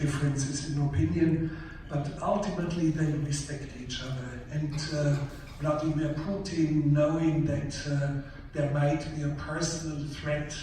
differences in opinion, but ultimately they respect each other. And Vladimir Putin, knowing that there might be a personal threat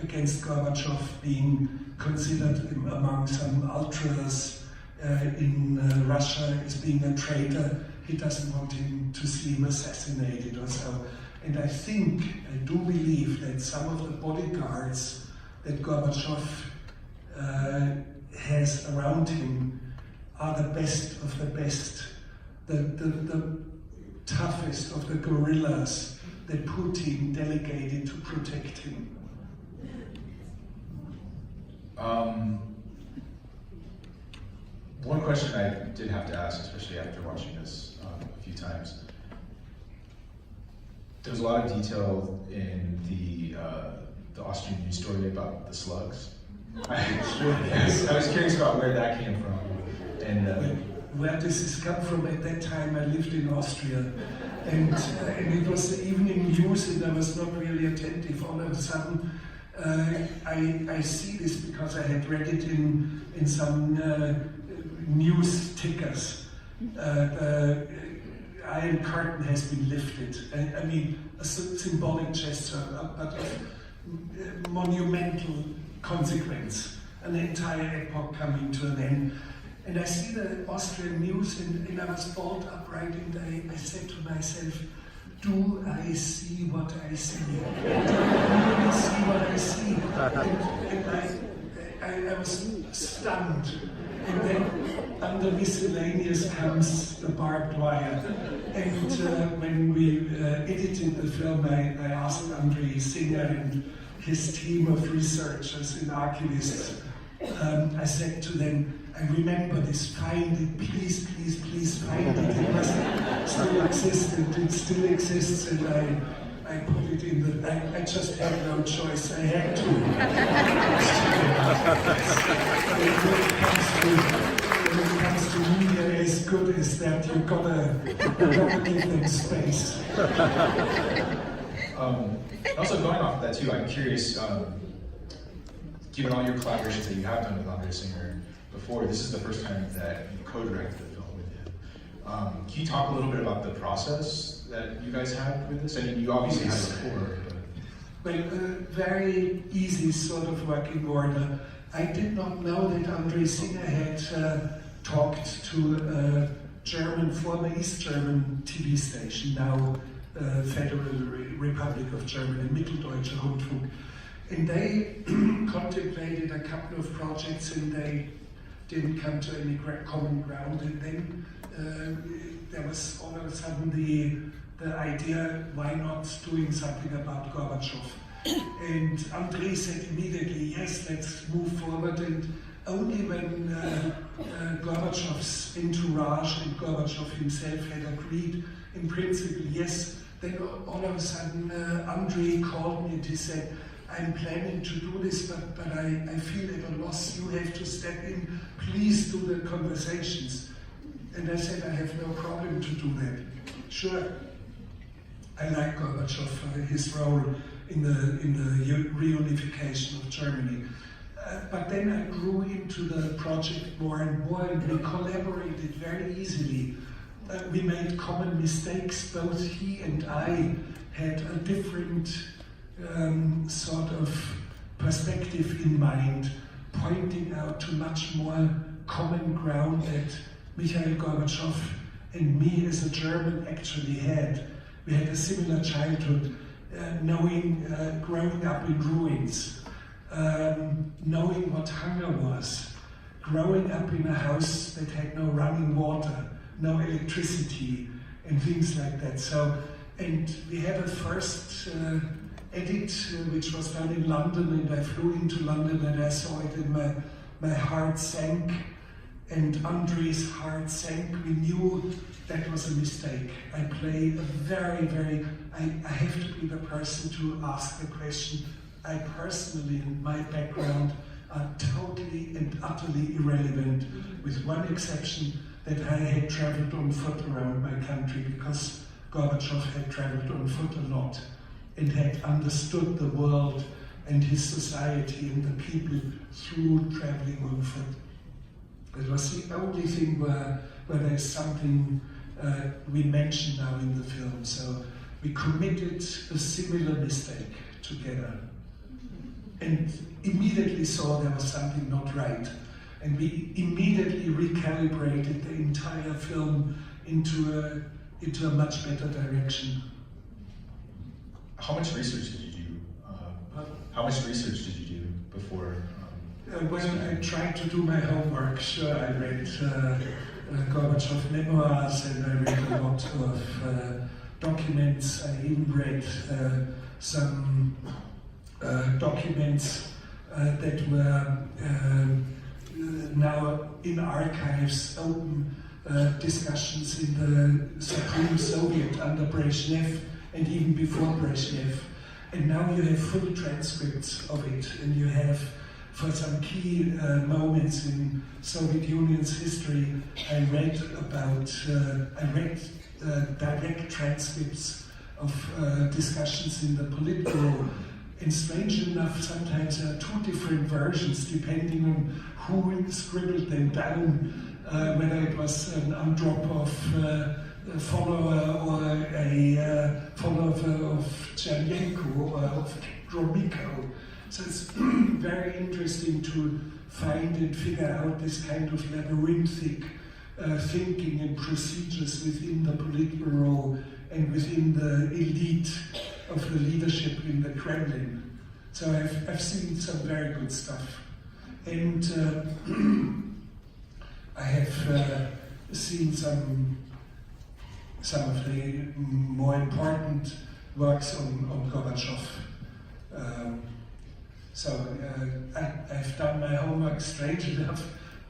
against Gorbachev being considered among some ultras in Russia as being a traitor, he doesn't want him to see him assassinated or so. And I do believe that some of the bodyguards that Gorbachev has around him are the best of the best, the toughest of the guerrillas that Putin delegated to protect him. One question I did have to ask, especially after watching this a few times. There was a lot of detail in the Austrian news story about the slugs. I was curious about where that came from. And where does this come from? At that time I lived in Austria, and it was the evening news, and I was not really attentive. All of a sudden I see this because I had read it in some news tickers. The Iron Curtain has been lifted. I mean, a symbolic gesture, but of monumental consequence. An entire epoch coming to an end. And I see the Austrian news, and I was balled upright, and I said to myself, do I see what I see? Do I really see what I see? And I was stunned. And then under miscellaneous comes the barbed wire. And when we edited the film, I asked Andrei Singer and his team of researchers and archivists, I said to them, I remember this, find it, please, please, please find it. It must still exist, and it still exists, and I put it in the, I just had no choice, I had to. When it comes to media as good as that, you gotta give them space. Also going off of that too, I'm curious, given all your collaborations that you have done with Andrei Singer before, this is the first time that you co-directed a film with him. Can you talk a little bit about the process that you guys had with this? I mean, you obviously had it before. But... Well, very easy sort of working order. I did not know that Andrei Singer had talked to a German, former East German TV station, now Federal Republic of Germany, Mitteldeutscher Rundfunk. And they contemplated a couple of projects, and they didn't come to any common ground. And then there was all of a sudden the idea, why not doing something about Gorbachev? And Andrei said immediately, yes, let's move forward. And only when Gorbachev's entourage and Gorbachev himself had agreed, in principle, yes, then all of a sudden Andrei called me and he said, I'm planning to do this, but I feel at a loss. You have to step in. Please do the conversations. And I said, I have no problem to do that. Sure. I like Gorbachev for his role in the reunification of Germany. But then I grew into the project more and more, and we collaborated very easily. We made common mistakes. Both he and I had a different sort of perspective in mind, pointing out to much more common ground that Mikhail Gorbachev and me as a German actually had. We had a similar childhood, growing up in ruins, knowing what hunger was, growing up in a house that had no running water, no electricity, and things like that. So, and we had a first edit, which was done in London, and I flew into London and I saw it, and my heart sank, and Andrei's heart sank. We knew that was a mistake. I play a very, I have to be the person to ask the question. I personally, in my background, are totally and utterly irrelevant, with one exception, that I had traveled on foot around my country, because Gorbachev had traveled on foot a lot and had understood the world and his society and the people through traveling on foot. That was the only thing where there's something we mentioned now in the film. So we committed a similar mistake together and immediately saw there was something not right. And we immediately recalibrated the entire film into a much better direction. How much research did you do? How much research did you do before? Well, I tried to do my homework. Sure, I read Gorbachev memoirs, and I read a lot of documents. I even read some documents that were now in archives, open discussions in the Supreme Soviet under Brezhnev and even before Brezhnev. And now you have full transcripts of it, and you have, for some key moments in Soviet Union's history, I read direct transcripts of discussions in the Politburo. And strange enough, sometimes there are two different versions depending on who scribbled them down, whether it was an Andropov follower or a follower of Chernenko or of Gromyko. So it's very interesting to find and figure out this kind of labyrinthic thinking and procedures within the Politburo and within the elite of the leadership in the Kremlin. So I've seen some very good stuff. And I have seen some of the more important works on Gorbachev. I've done my homework. Strange enough,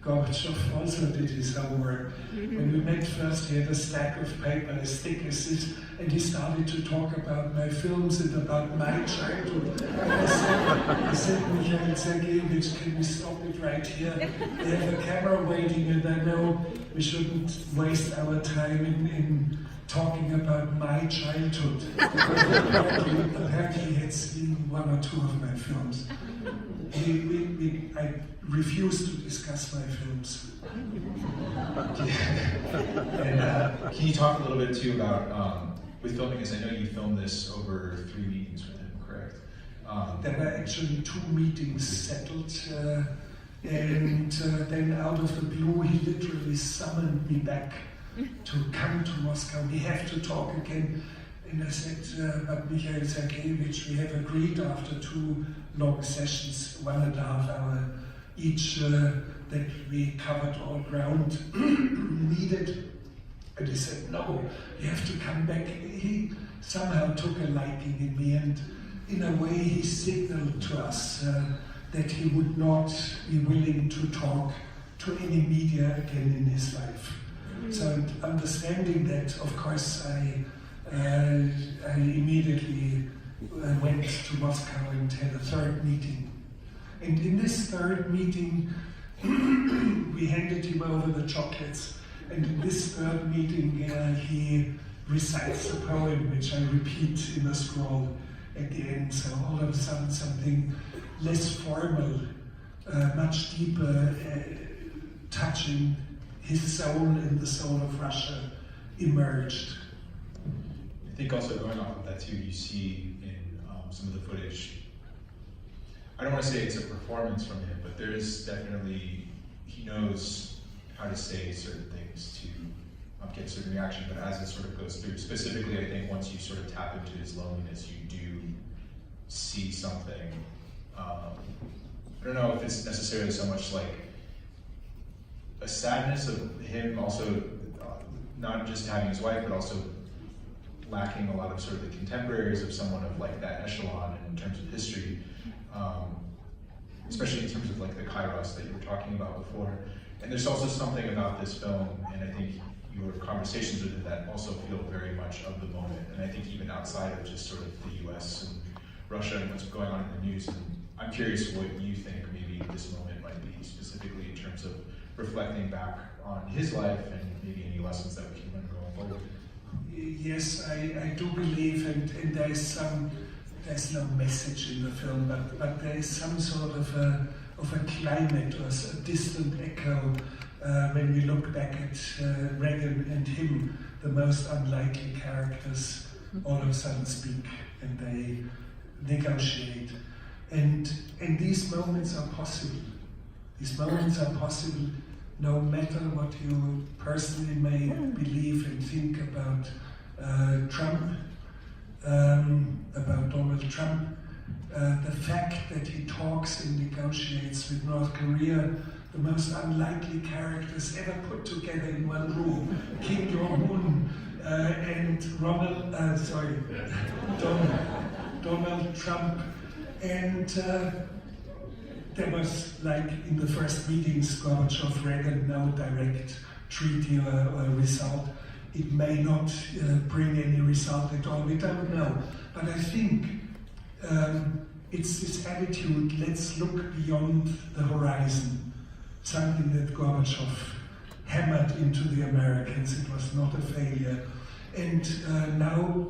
Gorbachev also did his homework. When we met first, he had a stack of paper as thick as this, and he started to talk about my films and about my childhood. I said, Mikhail Sergeyevich, can we stop it right here? We have a camera waiting, and I know we shouldn't waste our time in talking about my childhood. Apparently he had seen one or two of my films. I refuse to discuss my films. And can you talk a little bit too about, with filming this, I know you filmed this over 3 meetings with him, correct? There were actually 2 meetings settled, and then out of the blue he literally summoned me back to come to Moscow. We have to talk again. And I said, but Mikhail Sergeyevich, we have agreed after 2 long sessions, 1.5 hours each, that we covered all ground needed. And he said, no, you have to come back. He somehow took a liking in me, and in a way he signaled to us that he would not be willing to talk to any media again in his life. So understanding that, of course, I immediately went to Moscow and had a 3rd meeting. And in this 3rd meeting, we handed him over the chocolates. And in this 3rd meeting, he recites a poem, which I repeat in a scroll at the end. So all of a sudden, something less formal, much deeper, touching his soul and the soul of Russia emerged. I think also going off of that too, you see in some of the footage, I don't want to say it's a performance from him, but there is definitely, he knows how to say certain things to get a certain reaction, but as it sort of goes through, specifically I think once you sort of tap into his loneliness, you do see something, I don't know if it's necessarily so much like a sadness of him also not just having his wife, but also lacking a lot of sort of the contemporaries of someone of like that echelon in terms of history, especially in terms of like the kairos that you were talking about before. And there's also something about this film, and I think your conversations with it that also feel very much of the moment. And I think even outside of just sort of the US and Russia and what's going on in the news, and I'm curious what you think maybe this moment might be specifically in terms of reflecting back on his life and maybe any lessons that we can learn going forward. Yes, I do believe, and there's no message in the film, but there is some sort of a climate or a distant echo when we look back at Reagan and him, the most unlikely characters all of a sudden speak and they negotiate. And these moments are possible. These moments are possible no matter what you personally may believe and think about Trump, about Donald Trump. The fact that he talks and negotiates with North Korea, the most unlikely characters ever put together in one room, Kim Jong-un and Donald Trump. And there was, like in the first meetings, Gorbachev, Reagan, no direct treaty or result. It may not bring any result at all, we don't know. But I think it's this attitude, let's look beyond the horizon, something that Gorbachev hammered into the Americans. It was not a failure. And now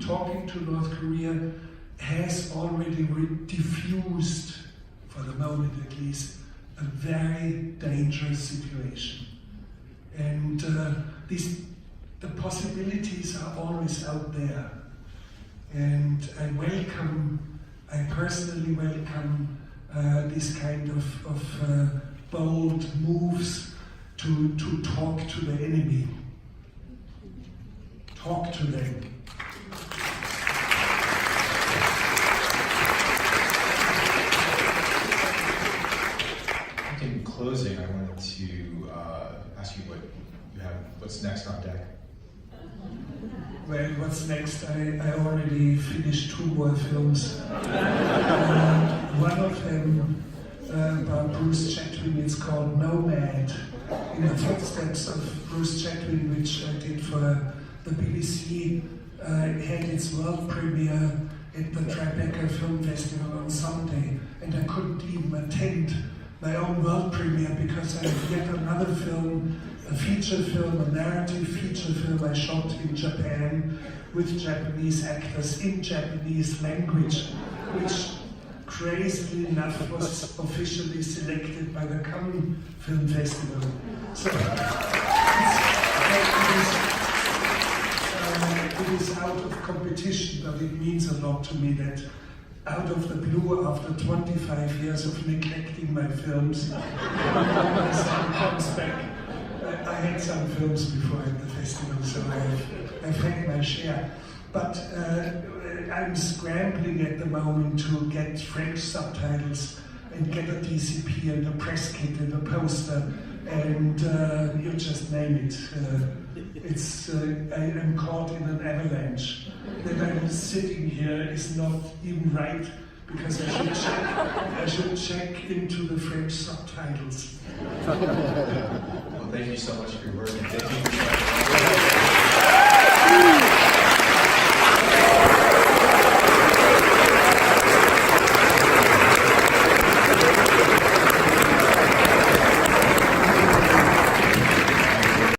talking to North Korea has already diffused, for the moment at least, a very dangerous situation. And the possibilities are always out there. And I personally welcome this kind of bold moves to talk to the enemy. Talk to them. In closing, I wanted to ask you what's next on deck. Well, what's next? I already finished 2 more films. One of them about Bruce Chatwin, it's called Nomad, in the footsteps of Bruce Chatwin, which I did for the BBC. It had its world premiere at the Tribeca Film Festival on Sunday, and I couldn't even attend my own world premiere because I have yet another film, a feature film, a narrative feature film I shot in Japan with Japanese actors in Japanese language, which crazily enough was officially selected by the Cannes Film Festival. So it is out of competition, but it means a lot to me that out of the blue, after 25 years of neglecting my films, the sun comes back. I had some films before at the festival, so I've had my share. But I'm scrambling at the moment to get French subtitles and get a DCP and a press kit and a poster, and you just name it. I am caught in an avalanche. That I'm sitting here is not even right, because I should check into the French subtitles. Well, thank you so much for your work, and thank you.